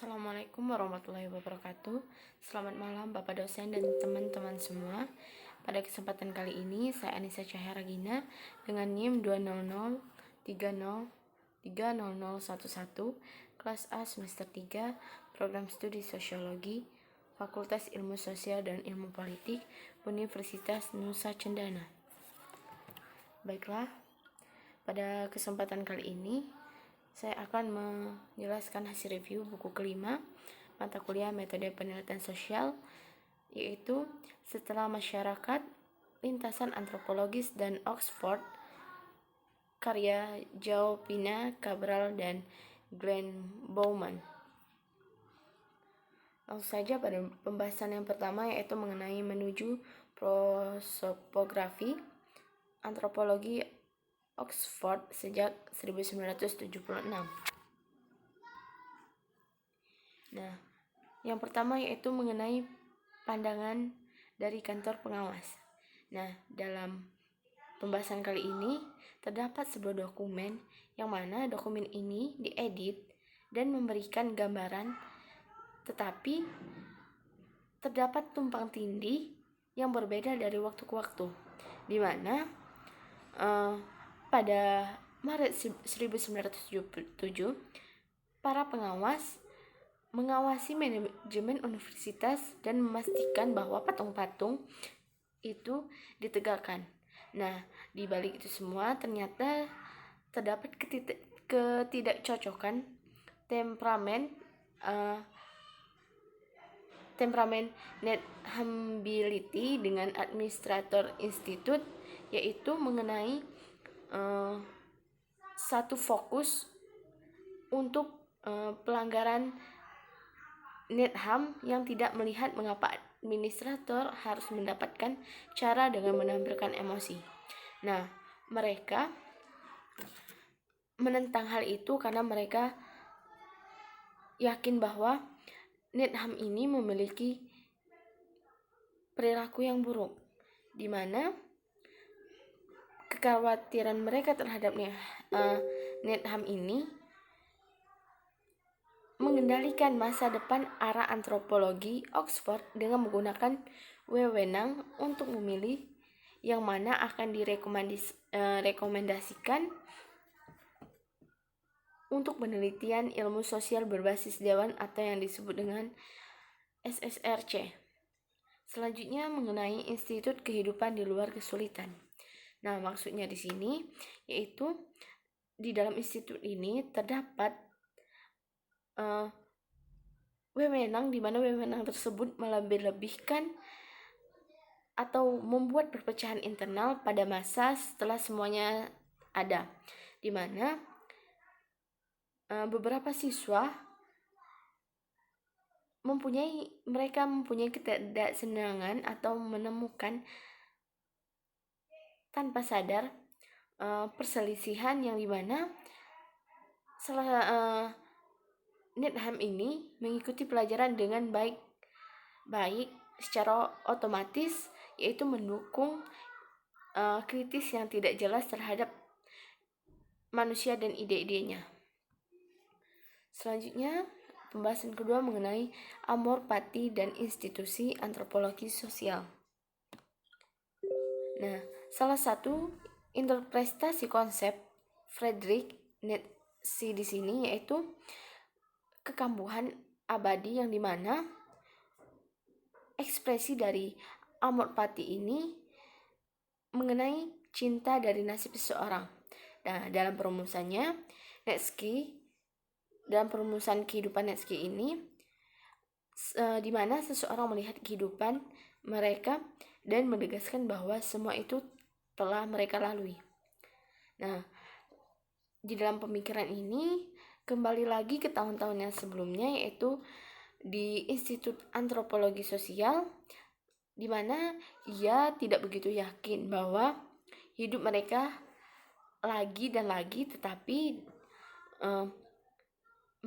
Assalamualaikum warahmatullahi wabarakatuh. Selamat malam Bapak dosen dan teman-teman semua. Pada kesempatan kali ini saya Anissa Cahya Ragina dengan NIM 20030303011 kelas A semester 3 Program Studi Sosiologi Fakultas Ilmu Sosial dan Ilmu Politik Universitas Nusa Cendana. Baiklah, pada kesempatan kali ini saya akan menjelaskan hasil review buku kelima mata kuliah metode penelitian sosial, yaitu Setelah Masyarakat, Lintasan Antropologis dan Oxford, karya João Pina Cabral dan Glenn Bowman. Langsung saja pada pembahasan yang pertama, yaitu mengenai menuju prosopografi antropologi Oxford sejak 1976. Nah, yang pertama yaitu mengenai pandangan dari kantor pengawas. Nah, dalam pembahasan kali ini terdapat sebuah dokumen yang mana dokumen ini diedit dan memberikan gambaran, tetapi terdapat tumpang tindih yang berbeda dari waktu ke waktu, di mana pada Maret 1977, para pengawas mengawasi manajemen universitas dan memastikan bahwa patung-patung itu ditegakkan. Nah, di balik itu semua ternyata terdapat ketidakcocokan temperamen Needhambility dengan administrator institut, yaitu mengenai satu fokus untuk pelanggaran Needham yang tidak melihat mengapa administrator harus mendapatkan cara dengan menampilkan emosi. Nah, mereka menentang hal itu karena mereka yakin bahwa Needham ini memiliki perilaku yang buruk, di mana kekhawatiran mereka terhadap Needham ini mengendalikan masa depan arah antropologi Oxford dengan menggunakan wewenang untuk memilih yang mana akan direkomendasikan untuk penelitian ilmu sosial berbasis dewan atau yang disebut dengan SSRC. Selanjutnya mengenai Institut Kehidupan di Luar Kesulitan. Nah, maksudnya di sini yaitu di dalam institut ini terdapat wewenang, di mana wewenang tersebut melebih-lebihkan atau membuat perpecahan internal pada masa setelah semuanya ada, di mana beberapa siswa mereka mempunyai ketidaksenangan atau menemukan tanpa sadar perselisihan yang dimana Needham ini mengikuti pelajaran dengan baik secara otomatis, yaitu mendukung kritis yang tidak jelas terhadap manusia dan ide-idenya. Selanjutnya, pembahasan kedua mengenai Amor Fati dan institusi antropologi sosial. Nah, salah satu interpretasi konsep Friedrich Nietzsche di sini yaitu kekambuhan abadi, yang dimana ekspresi dari Amor Fati ini mengenai cinta dari nasib seseorang. Nah, dalam perumusannya dalam perumusan kehidupan Nietzsche ini, di mana seseorang melihat kehidupan mereka dan menegaskan bahwa semua itu telah mereka lalui. Nah, di dalam pemikiran ini kembali lagi ke tahun-tahun yang sebelumnya, yaitu di Institut Antropologi Sosial, di mana ia tidak begitu yakin bahwa hidup mereka lagi dan lagi, tetapi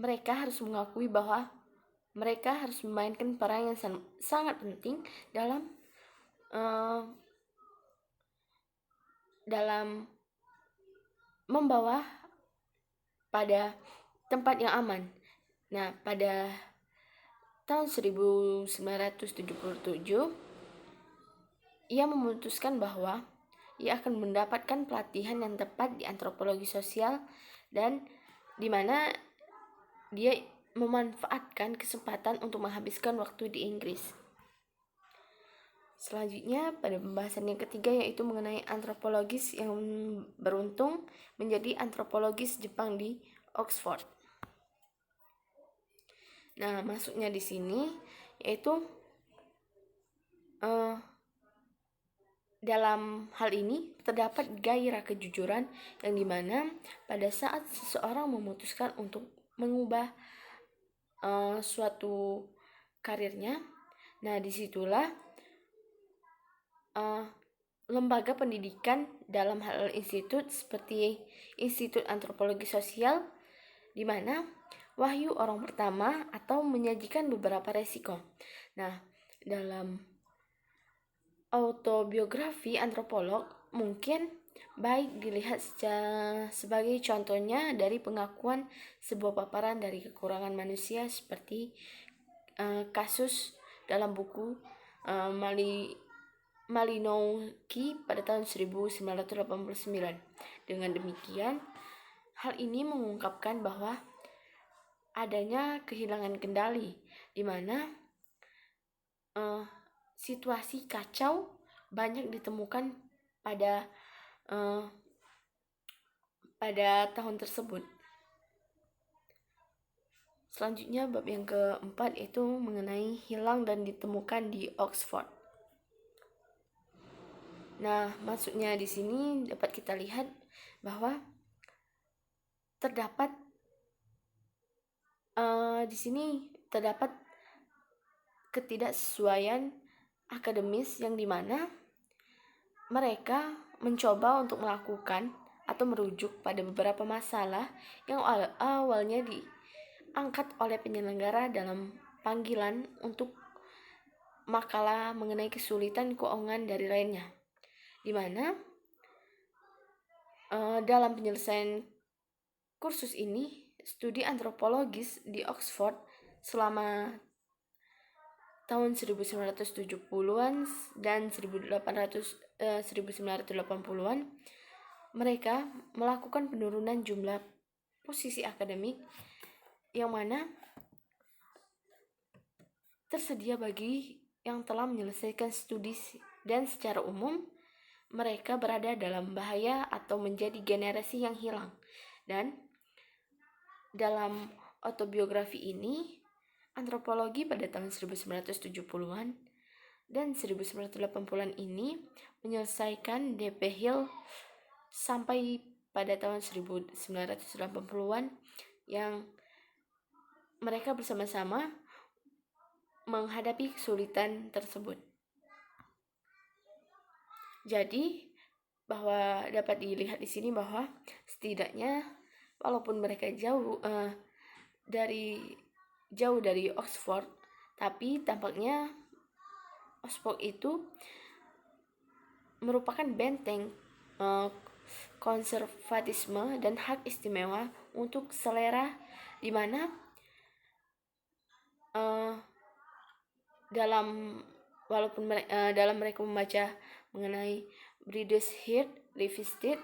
mereka harus mengakui bahwa mereka harus memainkan peran yang sangat penting dalam membawa pada tempat yang aman. Nah, pada tahun 1977, ia memutuskan bahwa ia akan mendapatkan pelatihan yang tepat di antropologi sosial dan di mana dia memanfaatkan kesempatan untuk menghabiskan waktu di Inggris. Selanjutnya, pada pembahasan yang ketiga yaitu mengenai antropologis yang beruntung menjadi antropologis Jepang di Oxford. Nah, masuknya di sini yaitu dalam hal ini terdapat gairah kejujuran yang dimana pada saat seseorang memutuskan untuk mengubah suatu karirnya, nah disitulah lembaga pendidikan dalam hal institut seperti Institut Antropologi Sosial di mana wahyu orang pertama atau menyajikan beberapa resiko. Nah, dalam autobiografi antropolog mungkin baik dilihat sebagai contohnya dari pengakuan sebuah paparan dari kekurangan manusia seperti kasus dalam buku Malinowski pada tahun 1989. Dengan demikian, hal ini mengungkapkan bahwa adanya kehilangan kendali di mana situasi kacau banyak ditemukan pada tahun tersebut. Selanjutnya bab yang keempat itu mengenai hilang dan ditemukan di Oxford. Nah, maksudnya di sini dapat kita lihat bahwa terdapat di sini terdapat ketidaksesuaian akademis yang dimana mereka mencoba untuk melakukan atau merujuk pada beberapa masalah yang awalnya diangkat oleh penyelenggara dalam panggilan untuk makalah mengenai kesulitan keuangan dari lainnya, di mana dalam penyelesaian kursus ini studi antropologis di Oxford selama tahun 1970-an dan 1980-an mereka melakukan penurunan jumlah posisi akademik yang mana tersedia bagi yang telah menyelesaikan studi dan secara umum mereka berada dalam bahaya atau menjadi generasi yang hilang. Dan dalam autobiografi ini antropologi pada tahun 1970-an dan 1980-an ini menyelesaikan D.P. Hill sampai pada tahun 1980-an yang mereka bersama-sama menghadapi kesulitan tersebut. Jadi bahwa dapat dilihat di sini bahwa setidaknya walaupun mereka jauh dari Oxford, tapi tampaknya Oxford itu merupakan benteng konservatisme dan hak istimewa untuk selera, di mana dalam mereka membaca mengenai Breeders' Heart Revisited,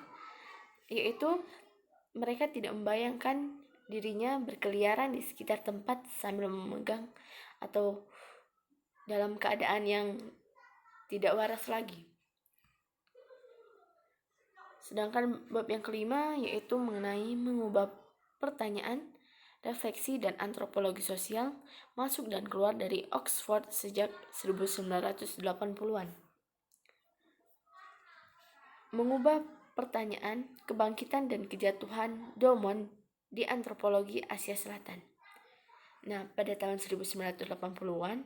yaitu mereka tidak membayangkan dirinya berkeliaran di sekitar tempat sambil memegang atau dalam keadaan yang tidak waras lagi. Sedangkan bab yang kelima yaitu mengenai mengubah pertanyaan, refleksi dan antropologi sosial masuk dan keluar dari Oxford sejak 1980-an. Mengubah pertanyaan, kebangkitan dan kejatuhan Domon di antropologi Asia Selatan. Nah, pada tahun 1980-an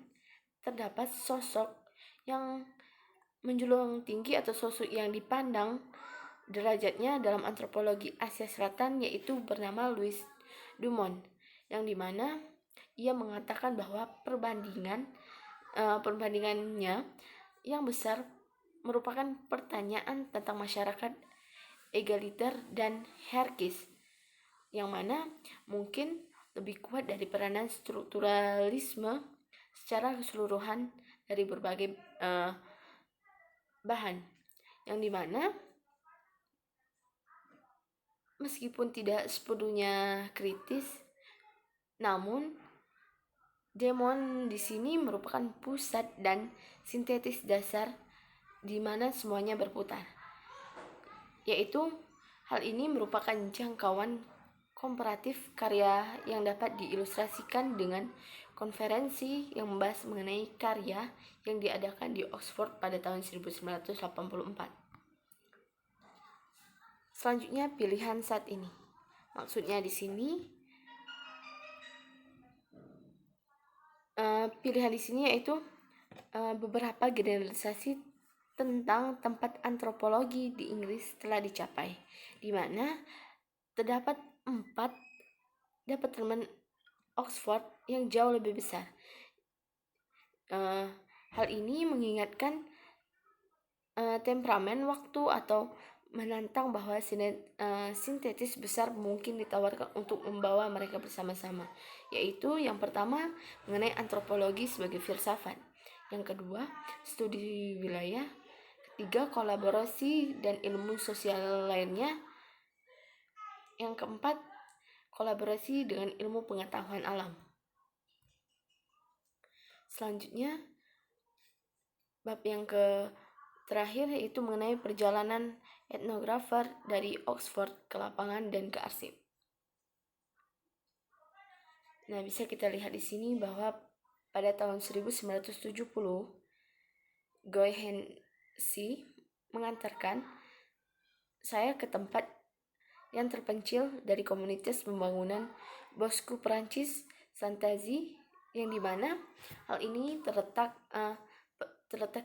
terdapat sosok yang menjulang tinggi atau sosok yang dipandang derajatnya dalam antropologi Asia Selatan yaitu bernama Louis Dumont, yang dimana ia mengatakan bahwa perbandingannya yang besar merupakan pertanyaan tentang masyarakat egaliter dan hierarkis, yang mana mungkin lebih kuat dari peranan strukturalisme secara keseluruhan dari berbagai bahan, yang dimana meskipun tidak sepenuhnya kritis, namun demon di sini merupakan pusat dan sintetis dasar di mana semuanya berputar. Yaitu hal ini merupakan jangkauan komparatif karya yang dapat diilustrasikan dengan konferensi yang membahas mengenai karya yang diadakan di Oxford pada tahun 1984. Selanjutnya pilihan saat ini. Maksudnya di sini pilihan di sini yaitu beberapa generalisasi tentang tempat antropologi di Inggris telah dicapai, di mana terdapat 4 departemen Oxford yang jauh lebih besar. Hal ini mengingatkan temperamen waktu atau menantang bahwa sintetis besar mungkin ditawarkan untuk membawa mereka bersama-sama, yaitu yang pertama mengenai antropologi sebagai filsafat, yang kedua studi wilayah, ketiga kolaborasi dan ilmu sosial lainnya, yang keempat kolaborasi dengan ilmu pengetahuan alam. Selanjutnya bab yang terakhir yaitu mengenai perjalanan etnografer dari Oxford ke lapangan dan ke arsip. Nah, bisa kita lihat di sini bahwa pada tahun 1970 Guy Hensey mengantarkan saya ke tempat yang terpencil dari komunitas pembangunan bosku Perancis Santazi, yang dimana hal ini terletak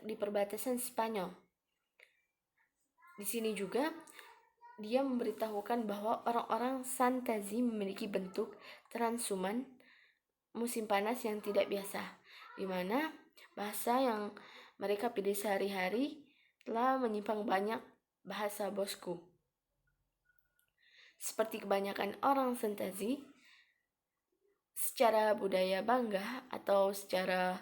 di perbatasan Spanyol. Di sini juga dia memberitahukan bahwa orang-orang Santazi memiliki bentuk transuman musim panas yang tidak biasa, di mana bahasa yang mereka pilih sehari-hari telah menyimpang banyak bahasa bosku. Seperti kebanyakan orang Santazi, secara budaya bangga atau secara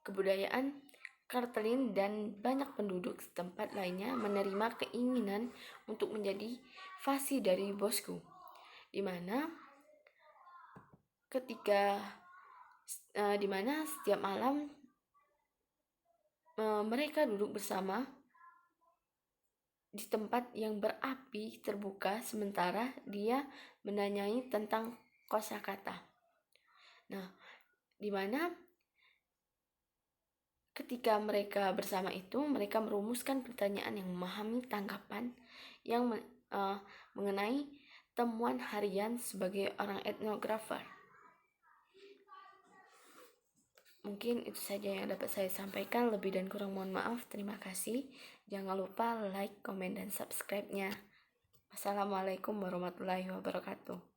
kebudayaan, Kartelin dan banyak penduduk setempat lainnya menerima keinginan untuk menjadi fasih dari bosku, di mana setiap malam mereka duduk bersama di tempat yang berapi terbuka sementara dia menanyai tentang kosakata. Nah, di mana ketika mereka bersama itu, mereka merumuskan pertanyaan yang memahami tanggapan yang mengenai temuan harian sebagai orang etnografer. Mungkin itu saja yang dapat saya sampaikan. Lebih dan kurang mohon maaf. Terima kasih. Jangan lupa like, komen, dan subscribe-nya. Wassalamualaikum warahmatullahi wabarakatuh.